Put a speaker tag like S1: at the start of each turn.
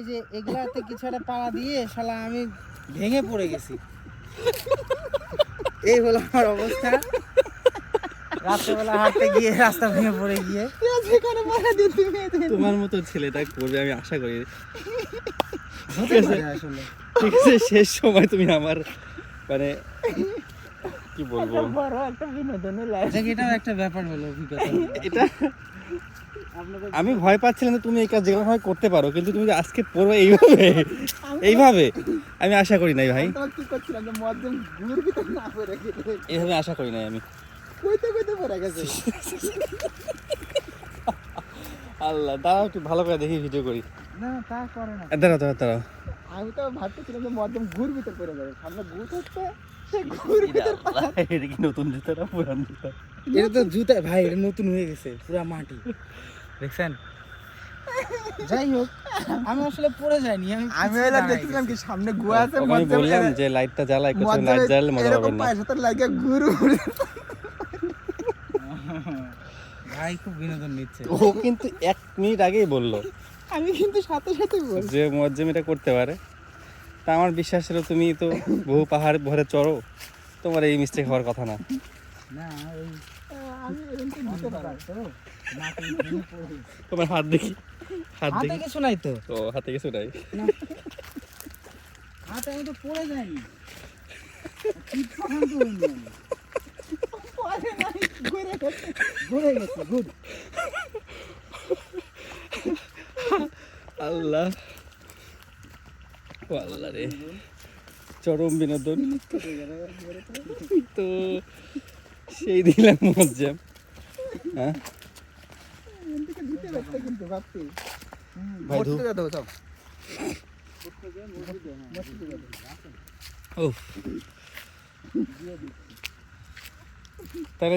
S1: এই যে এগুলাতে কিছু একটা পাড়া দিয়ে শালা আমি ভেঙে পড়ে গেছি। এই হলো আমার অবস্থা। রাত্রেবেলা হাঁটতে গিয়ে রাস্তা ভেঙে পড়ে গিয়ে
S2: তোমার মতো ছেলেটা করবে আমি আশা করি।
S1: হতে পারে আসলে।
S2: ঠিক আছে, শেষ সময় তুমি আমার মানে কি বলবো,
S1: বড় একটা বিনোদনের লাইফ। এটাও একটা ব্যাপার হলো অভিজ্ঞতা।
S2: এটা আমি ভয় পাচ্ছিলাম যে তুমি এই কাজ যেভাবে করতে পারো, কিন্তু তুমি যে আজকে পড়বে এইভাবে এইভাবে আমি আশা করি নাই ভাই।
S1: কি করছিলাম যে মধ্যম গুড় ভিতর না পড়ে গেছে।
S2: এইভাবে আশা করি নাই আমি।
S1: কইতে কইতে পড়ে গেছে।
S2: আল্লাহ, দাঁড়াও একটু ভালো করে দেখি ভিডিও করি।
S1: না তা করে না।
S2: দাঁড়াও দাঁড়াও দাঁড়াও।
S1: আমি তো ভাবতেছিলাম যে মধ্যম গুড় ভিতর পড়ে যাবে। সামনে গুড় হচ্ছে সেই গুড় ভিতর।
S2: এটা কি নতুন জুতা না পুরান জুতা?
S1: এটা তো জুতা ভাই, এটা নতুন হয়ে গেছে পুরা মাটি, দেখছেন? যাই হোক, আমি আসলে পড়ে যাইনি। আমি ওইলা দেখছিলাম কি সামনে গুয়া আছে,
S2: আমি বললাম যে লাইটটা জ্বালাই, কিছু লাইট জ্বালালে মজা পাবেন না।
S1: পায়ের সাথে লাগে গুড় উড়ে। ভাই খুব বিনোদন নিচ্ছে।
S2: ও কিন্তু 1 মিনিট আগেই বললো
S1: আমি কিন্তু সাথে সাথে বলছি
S2: যে মুয়াজ্জেম এটা করতে পারে। তা আমার বিশ্বাস ছিল তুমি তো বহু পাহাড় ভরে চড়ো, তোমার এই মিস্টেক হওয়ার কথা না।
S1: না ওই আমি এরকম নিতে পারি তো মাটি ভেঙে পড়ে।
S2: তোমার হাত দেখি, হাত
S1: হাতে
S2: দেখি।
S1: কিছু নাই তো।
S2: ও হাতে কিছু নাই।
S1: হাতে আমি তো পড়ে যাইনি। কি ফান করিনি আমি। পড়ে নাই, ঘুরে গেছে। ঘুরে গেছে, গুড।
S2: আল্লাহ, ও আল্লাহ রে, চরম বিনোদন তো সেই দিলাম মুয়াজ্জেম। হ্যাঁ
S1: এদিকে দিতে ব্যস্ত কিন্তু ভাবছি।
S2: ভাই ধু
S1: দাও সব।
S2: ও তাহলে